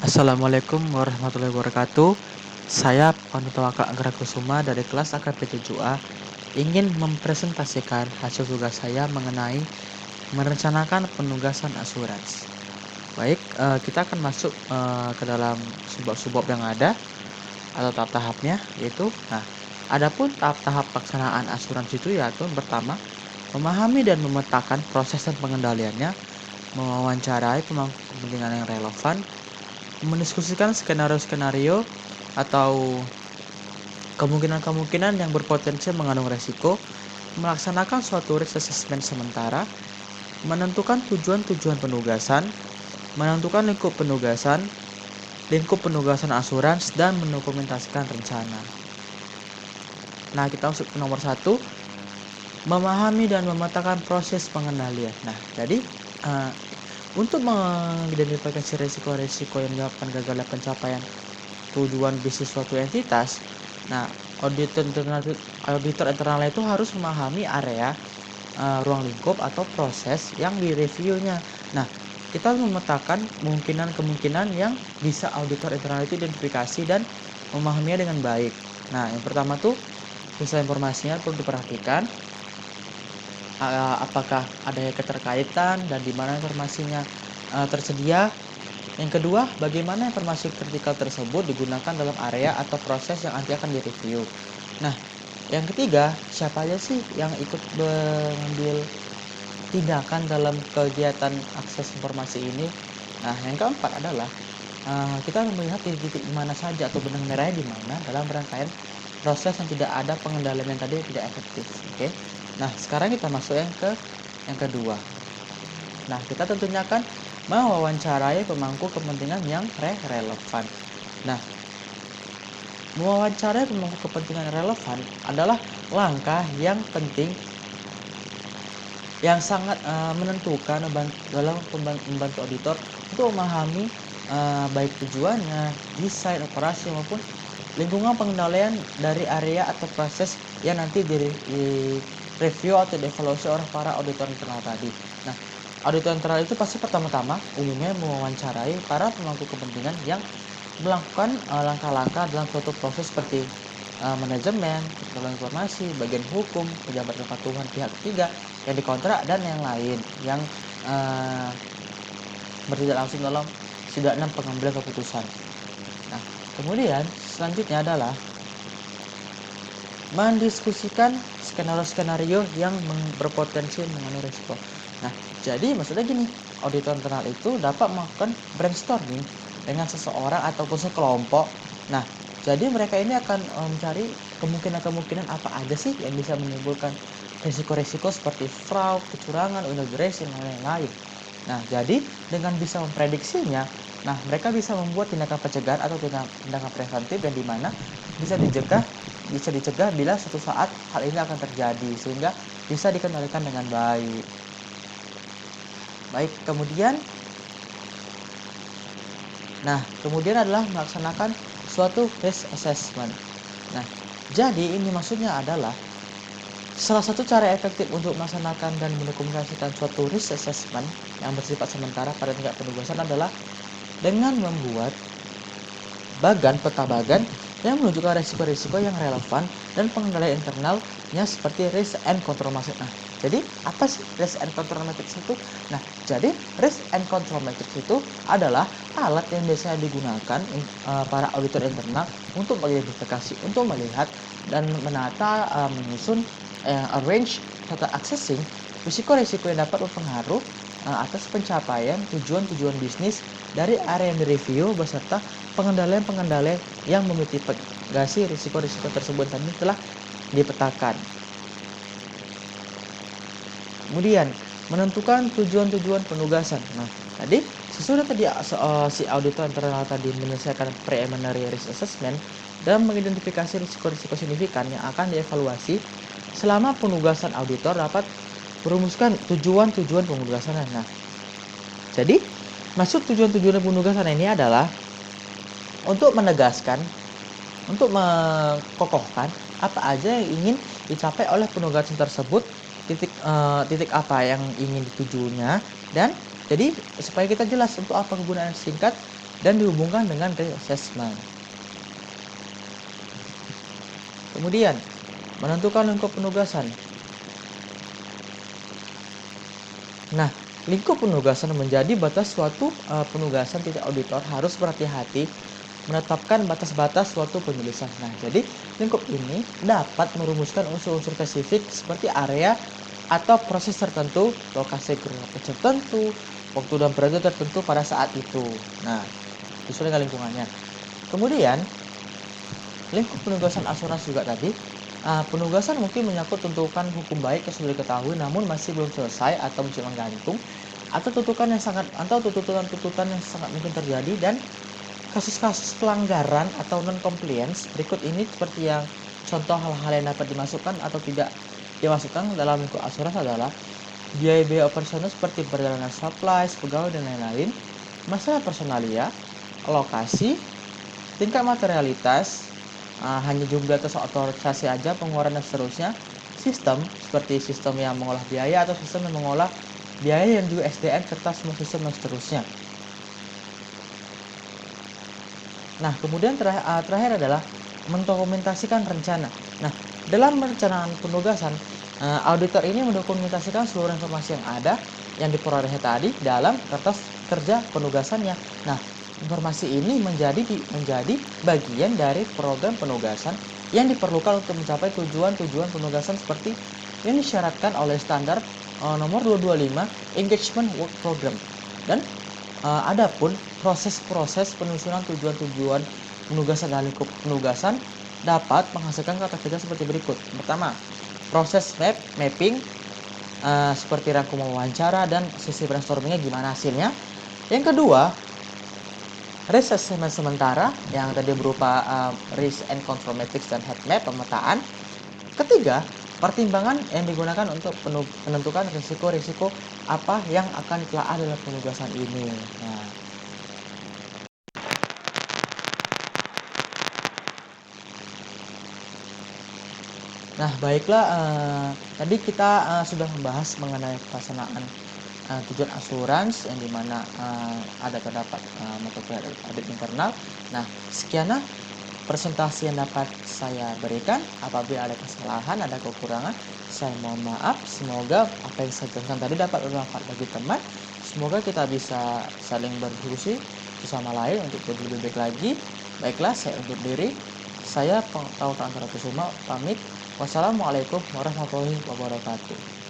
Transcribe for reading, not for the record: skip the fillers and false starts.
Assalamualaikum warahmatullahi wabarakatuh. Saya Panutawaka Anggrakusuma dari kelas AKP 7A ingin mempresentasikan hasil tugas saya mengenai merencanakan penugasan asuransi. Baik, kita akan masuk ke dalam subbab yang ada atau tahap-tahapnya, yaitu adapun tahap-tahap pelaksanaan asuransi itu yaitu pertama, memahami dan memetakan proses dan pengendaliannya, mewawancarai pemangku kepentingan yang relevan, mendiskusikan skenario-skenario atau kemungkinan-kemungkinan yang berpotensi mengandung resiko, melaksanakan suatu risk assessment sementara, menentukan tujuan-tujuan penugasan, menentukan lingkup penugasan asuransi, dan mendokumentasikan rencana. Nah, kita masuk ke nomor 1, memahami dan memetakan proses pengendalian. Nah, jadi untuk mengidentifikasi risiko-risiko yang menyebabkan gagalnya pencapaian tujuan bisnis suatu entitas, nah auditor internal itu harus memahami area, ruang lingkup atau proses yang direviewnya. Nah, kita memetakan kemungkinan yang bisa auditor internal itu identifikasi dan memahaminya dengan baik. Nah, yang pertama tuh sisa informasinya perlu diperhatikan. Apakah ada keterkaitan dan di mana informasinya tersedia. Yang kedua, bagaimana informasi kritikal tersebut digunakan dalam area atau proses yang nanti akan direview. Nah, yang ketiga, siapa aja sih yang ikut mengambil tindakan dalam kegiatan akses informasi ini. Nah, yang keempat adalah kita melihat titik-titik di mana saja atau benang merahnya di mana dalam rangkaian proses yang tidak ada pengendalian yang tadi tidak efektif. Oke. Nah, sekarang kita masuk yang kedua. Nah, kita tentunya akan mewawancarai pemangku kepentingan yang relevan. Nah, mewawancarai pemangku kepentingan relevan adalah langkah yang penting yang sangat menentukan dalam membantu auditor untuk memahami baik tujuannya, desain operasi maupun lingkungan pengendalian dari area atau proses yang nanti di review atau dievaluasi oleh para auditor internal tadi. Nah, auditor internal itu pasti pertama-tama umumnya mewawancarai para pemangku kepentingan yang melakukan langkah-langkah dalam suatu proses seperti manajemen, teknologi informasi, bagian hukum, pejabat kepatuhan pihak ketiga yang dikontrak dan yang lain yang bertindak langsung dalam setidaknya pengambilan keputusan. Nah, kemudian selanjutnya adalah mendiskusikan skenario-skenario yang berpotensi mengandung risiko. Nah, jadi maksudnya gini, auditor internal itu dapat melakukan brainstorming dengan seseorang ataupun sekelompok. Nah, jadi mereka ini akan mencari kemungkinan-kemungkinan apa aja sih yang bisa menimbulkan risiko-risiko seperti fraud, kecurangan, unjuration, dan lain-lain. Nah, jadi dengan bisa memprediksinya, nah mereka bisa membuat tindakan pencegahan atau tindakan preventif yang dimana bisa dicegah bila suatu saat hal ini akan terjadi sehingga bisa dikendalikan dengan baik. Kemudian adalah melaksanakan suatu risk assessment. Nah, jadi ini maksudnya adalah salah satu cara efektif untuk melaksanakan dan mendokumentasikan suatu risk assessment yang bersifat sementara pada tingkat penugasan adalah dengan membuat peta bagan yang menunjukkan risiko-risiko yang relevan dan pengendalian internalnya seperti risk and control matrix. Nah, jadi apa sih risk and control matrix itu? Nah, jadi risk and control matrix itu adalah alat yang biasanya digunakan para auditor internal untuk mengidentifikasi, untuk melihat dan menata, menyusun, arrange serta accessing risiko-risiko yang dapat berpengaruh atas pencapaian tujuan-tujuan bisnis dari area yang direview beserta pengendalian-pengendalian yang memitigasi risiko-risiko tersebut tadi telah dipetakan. Kemudian menentukan tujuan-tujuan penugasan. Nah, tadi sesudah tadi si auditor internal tadi menyelesaikan preliminary risk assessment dan mengidentifikasi risiko-risiko signifikan yang akan dievaluasi selama penugasan auditor dapat merumuskan tujuan-tujuan penugasan. Nah, jadi maksud tujuan-tujuan penugasan ini adalah untuk menegaskan, untuk mengokohkan apa aja yang ingin dicapai oleh penugasan tersebut, titik apa yang ingin ditujunya, dan jadi supaya kita jelas untuk apa kegunaan singkat dan dihubungkan dengan risk assessment. Kemudian, menentukan lingkup penugasan. Nah, lingkup penugasan menjadi batas suatu penugasan. Titik auditor harus berhati-hati menetapkan batas-batas suatu penulisan. Nah, jadi lingkup ini dapat merumuskan unsur-unsur spesifik seperti area atau proses tertentu, lokasi geografis tertentu, waktu dan periode tertentu pada saat itu. Nah, sesuai dengan lingkungannya. Kemudian, lingkup penugasan asuransi juga tadi. Penugasan mungkin menyangkut tuntutan hukum baik yang sudah diketahui namun masih belum selesai atau masih menggantung, atau tuntutan yang sangat mungkin terjadi, dan kasus-kasus pelanggaran atau non-compliance berikut ini seperti yang contoh hal-hal yang dapat dimasukkan atau tidak dimasukkan dalam lingkup asuransi adalah biaya-biaya operasional seperti perjalanan supplies, pegawai, dan lain-lain, masalah personalia, alokasi, tingkat materialitas, hanya jumlah atau otorisasi aja, pengeluaran dan seterusnya, sistem seperti sistem yang mengolah biaya atau sistem yang mengolah biaya dan juga SDM serta semua sistem dan seterusnya. Nah, kemudian terakhir adalah mendokumentasikan rencana. Nah, dalam perencanaan penugasan, auditor ini mendokumentasikan seluruh informasi yang ada yang diperoleh tadi dalam kertas kerja penugasannya. Nah, informasi ini menjadi bagian dari program penugasan yang diperlukan untuk mencapai tujuan-tujuan penugasan seperti yang disyaratkan oleh standar nomor 225 Engagement Work Program. Dan adapun proses-proses penyusunan tujuan-tujuan penugasan dan lingkup penugasan dapat menghasilkan kata kerja seperti berikut. Pertama, proses mapping seperti rangkuman wawancara dan sesi brainstormingnya gimana hasilnya. Yang kedua, risk assessment sementara yang tadi berupa risk and control matrix dan heat map pemetaan. Ketiga, pertimbangan yang digunakan untuk menentukan risiko-risiko apa yang akan ditelaah dalam penugasan ini. Nah, baiklah, tadi kita sudah membahas mengenai pelaksanaan tujuan asuransi yang dimana ada terdapat metode audit internal. Nah, sekianlah presentasi yang dapat saya berikan. Apabila ada kesalahan, ada kekurangan, saya mohon maaf. Semoga apa yang saya jelaskan tadi dapat bermanfaat bagi teman. Semoga kita bisa saling berdiskusi bersama lain untuk jadi lebih baik lagi. Baiklah, saya undur diri. Saya Pengetahuan Antara Kusuma pamit. Wassalamualaikum warahmatullahi wabarakatuh.